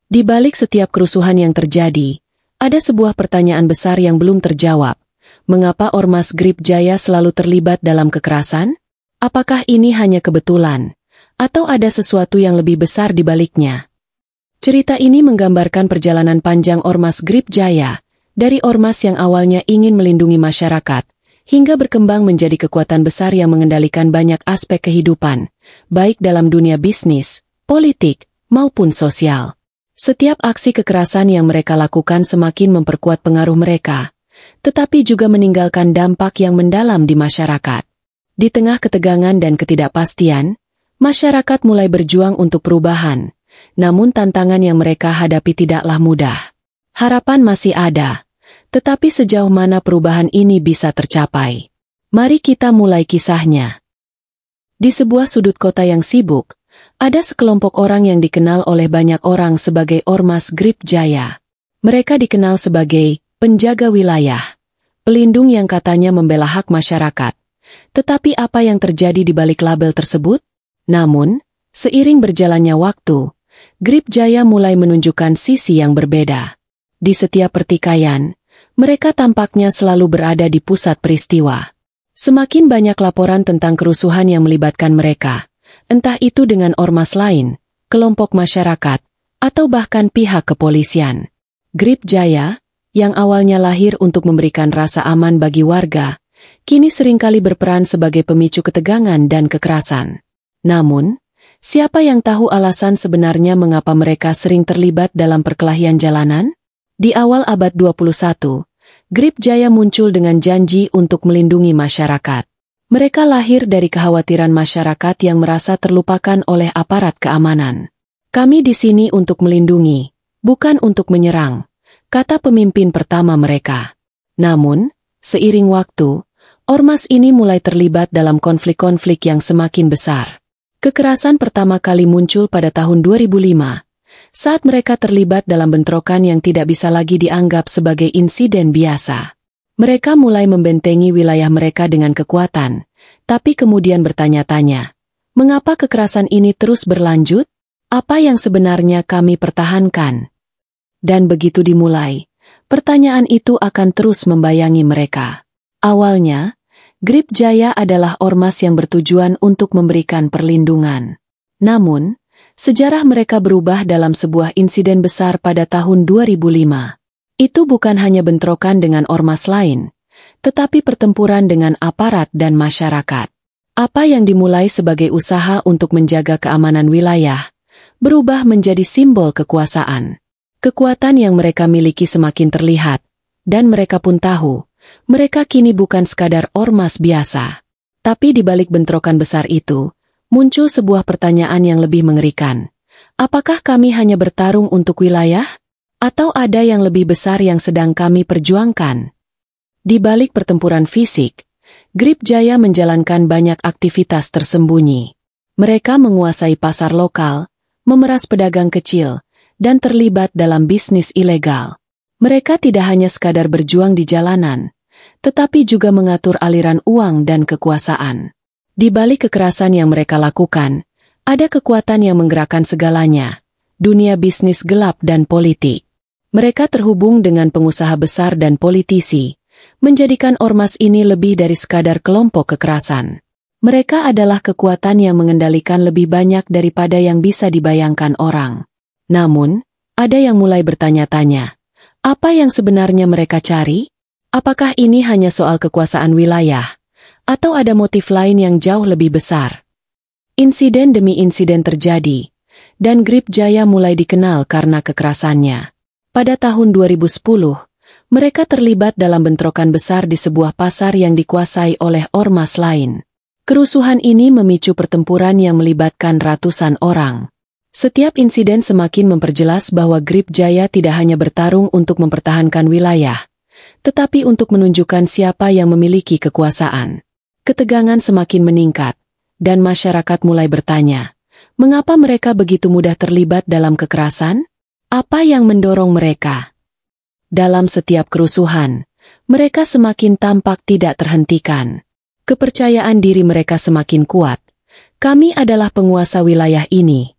Di balik setiap kerusuhan yang terjadi, ada sebuah pertanyaan besar yang belum terjawab. Mengapa Ormas Grip Jaya selalu terlibat dalam kekerasan? Apakah ini hanya kebetulan? Atau ada sesuatu yang lebih besar di baliknya? Cerita ini menggambarkan perjalanan panjang Ormas Grip Jaya, dari ormas yang awalnya ingin melindungi masyarakat, hingga berkembang menjadi kekuatan besar yang mengendalikan banyak aspek kehidupan, baik dalam dunia bisnis, politik, maupun sosial. Setiap aksi kekerasan yang mereka lakukan semakin memperkuat pengaruh mereka, tetapi juga meninggalkan dampak yang mendalam di masyarakat. Di tengah ketegangan dan ketidakpastian, masyarakat mulai berjuang untuk perubahan, namun tantangan yang mereka hadapi tidaklah mudah. Harapan masih ada, tetapi sejauh mana perubahan ini bisa tercapai? Mari kita mulai kisahnya. Di sebuah sudut kota yang sibuk, ada sekelompok orang yang dikenal oleh banyak orang sebagai Ormas Grip Jaya. Mereka dikenal sebagai penjaga wilayah, pelindung yang katanya membela hak masyarakat. Tetapi apa yang terjadi di balik label tersebut? Namun, seiring berjalannya waktu, Grip Jaya mulai menunjukkan sisi yang berbeda. Di setiap pertikaian, mereka tampaknya selalu berada di pusat peristiwa. Semakin banyak laporan tentang kerusuhan yang melibatkan mereka, entah itu dengan ormas lain, kelompok masyarakat, atau bahkan pihak kepolisian. Grip Jaya, yang awalnya lahir untuk memberikan rasa aman bagi warga, kini seringkali berperan sebagai pemicu ketegangan dan kekerasan. Namun, siapa yang tahu alasan sebenarnya mengapa mereka sering terlibat dalam perkelahian jalanan? Di awal abad 21, Grip Jaya muncul dengan janji untuk melindungi masyarakat. Mereka lahir dari kekhawatiran masyarakat yang merasa terlupakan oleh aparat keamanan. Kami di sini untuk melindungi, bukan untuk menyerang, kata pemimpin pertama mereka. Namun, seiring waktu, ormas ini mulai terlibat dalam konflik-konflik yang semakin besar. Kekerasan pertama kali muncul pada tahun 2005, saat mereka terlibat dalam bentrokan yang tidak bisa lagi dianggap sebagai insiden biasa. Mereka mulai membentengi wilayah mereka dengan kekuatan, tapi kemudian bertanya-tanya, mengapa kekerasan ini terus berlanjut? Apa yang sebenarnya kami pertahankan? Dan begitu dimulai, pertanyaan itu akan terus membayangi mereka. Awalnya, Grip Jaya adalah ormas yang bertujuan untuk memberikan perlindungan. Namun, sejarah mereka berubah dalam sebuah insiden besar pada tahun 2005. Itu bukan hanya bentrokan dengan ormas lain, tetapi pertempuran dengan aparat dan masyarakat. Apa yang dimulai sebagai usaha untuk menjaga keamanan wilayah, berubah menjadi simbol kekuasaan. Kekuatan yang mereka miliki semakin terlihat, dan mereka pun tahu, mereka kini bukan sekadar ormas biasa. Tapi di balik bentrokan besar itu, muncul sebuah pertanyaan yang lebih mengerikan. Apakah kami hanya bertarung untuk wilayah? Atau ada yang lebih besar yang sedang kami perjuangkan? Di balik pertempuran fisik, Grip Jaya menjalankan banyak aktivitas tersembunyi. Mereka menguasai pasar lokal, memeras pedagang kecil, dan terlibat dalam bisnis ilegal. Mereka tidak hanya sekadar berjuang di jalanan, tetapi juga mengatur aliran uang dan kekuasaan. Di balik kekerasan yang mereka lakukan, ada kekuatan yang menggerakkan segalanya, dunia bisnis gelap dan politik. Mereka terhubung dengan pengusaha besar dan politisi, menjadikan ormas ini lebih dari sekadar kelompok kekerasan. Mereka adalah kekuatan yang mengendalikan lebih banyak daripada yang bisa dibayangkan orang. Namun, ada yang mulai bertanya-tanya, apa yang sebenarnya mereka cari? Apakah ini hanya soal kekuasaan wilayah, atau ada motif lain yang jauh lebih besar? Insiden demi insiden terjadi, dan Grip Jaya mulai dikenal karena kekerasannya. Pada tahun 2010, mereka terlibat dalam bentrokan besar di sebuah pasar yang dikuasai oleh ormas lain. Kerusuhan ini memicu pertempuran yang melibatkan ratusan orang. Setiap insiden semakin memperjelas bahwa Grip Jaya tidak hanya bertarung untuk mempertahankan wilayah, tetapi untuk menunjukkan siapa yang memiliki kekuasaan. Ketegangan semakin meningkat, dan masyarakat mulai bertanya, mengapa mereka begitu mudah terlibat dalam kekerasan? Apa yang mendorong mereka? Dalam setiap kerusuhan, mereka semakin tampak tidak terhentikan. Kepercayaan diri mereka semakin kuat. Kami adalah penguasa wilayah ini.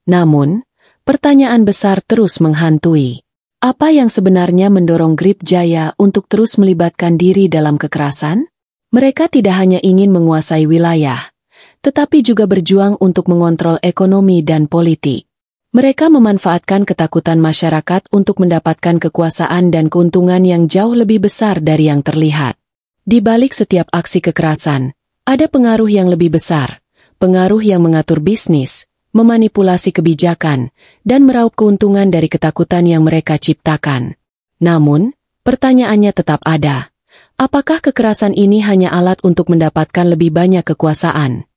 Namun, Pertanyaan besar terus menghantui. Apa yang sebenarnya mendorong Grip Jaya untuk terus melibatkan diri dalam kekerasan? Mereka tidak hanya ingin menguasai wilayah, tetapi juga berjuang untuk mengontrol ekonomi dan politik. Mereka memanfaatkan ketakutan masyarakat untuk mendapatkan kekuasaan dan keuntungan yang jauh lebih besar dari yang terlihat. Di balik setiap aksi kekerasan, ada pengaruh yang lebih besar, pengaruh yang mengatur bisnis, memanipulasi kebijakan, dan meraup keuntungan dari ketakutan yang mereka ciptakan. Namun, pertanyaannya tetap ada. Apakah kekerasan ini hanya alat untuk mendapatkan lebih banyak kekuasaan?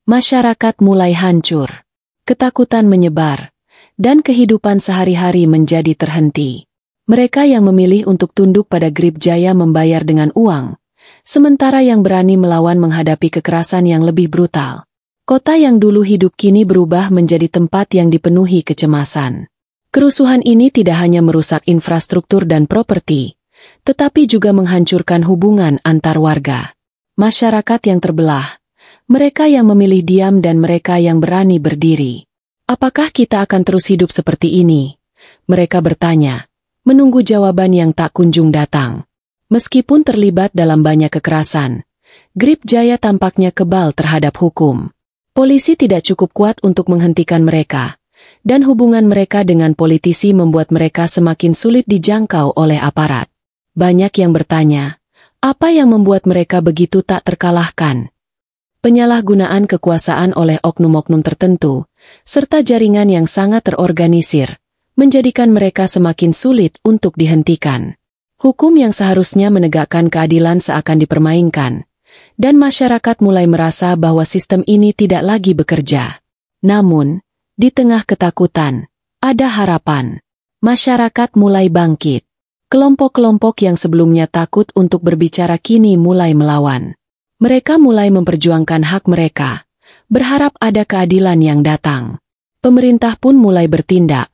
Masyarakat mulai hancur. Ketakutan menyebar, dan kehidupan sehari-hari menjadi terhenti. Mereka yang memilih untuk tunduk pada Grip Jaya membayar dengan uang, sementara yang berani melawan menghadapi kekerasan yang lebih brutal. Kota yang dulu hidup kini berubah menjadi tempat yang dipenuhi kecemasan. Kerusuhan ini tidak hanya merusak infrastruktur dan properti, tetapi juga menghancurkan hubungan antar warga. Masyarakat yang terbelah, mereka yang memilih diam dan mereka yang berani berdiri. Apakah kita akan terus hidup seperti ini? Mereka bertanya, menunggu jawaban yang tak kunjung datang. Meskipun terlibat dalam banyak kekerasan, Grip Jaya tampaknya kebal terhadap hukum. Polisi tidak cukup kuat untuk menghentikan mereka, dan hubungan mereka dengan politisi membuat mereka semakin sulit dijangkau oleh aparat. Banyak yang bertanya, apa yang membuat mereka begitu tak terkalahkan? Penyalahgunaan kekuasaan oleh oknum-oknum tertentu, serta jaringan yang sangat terorganisir, menjadikan mereka semakin sulit untuk dihentikan. Hukum yang seharusnya menegakkan keadilan seakan dipermainkan, dan masyarakat mulai merasa bahwa sistem ini tidak lagi bekerja. Namun, di tengah ketakutan, ada harapan. Masyarakat mulai bangkit. Kelompok-kelompok yang sebelumnya takut untuk berbicara kini mulai melawan. Mereka mulai memperjuangkan hak mereka, berharap ada keadilan yang datang. Pemerintah pun mulai bertindak,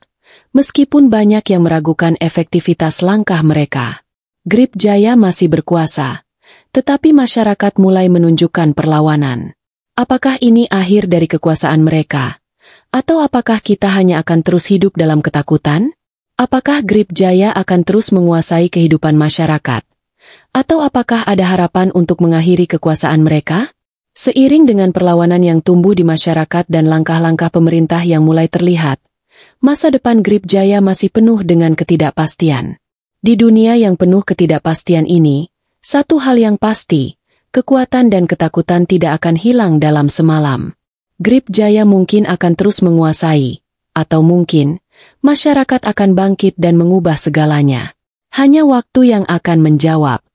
meskipun banyak yang meragukan efektivitas langkah mereka. Grip Jaya masih berkuasa, tetapi masyarakat mulai menunjukkan perlawanan. Apakah ini akhir dari kekuasaan mereka? Atau apakah kita hanya akan terus hidup dalam ketakutan? Apakah Grip Jaya akan terus menguasai kehidupan masyarakat? Atau apakah ada harapan untuk mengakhiri kekuasaan mereka? Seiring dengan perlawanan yang tumbuh di masyarakat dan langkah-langkah pemerintah yang mulai terlihat, masa depan Grip Jaya masih penuh dengan ketidakpastian. Di dunia yang penuh ketidakpastian ini, satu hal yang pasti, kekuatan dan ketakutan tidak akan hilang dalam semalam. Grip Jaya mungkin akan terus menguasai, atau mungkin, masyarakat akan bangkit dan mengubah segalanya. Hanya waktu yang akan menjawab.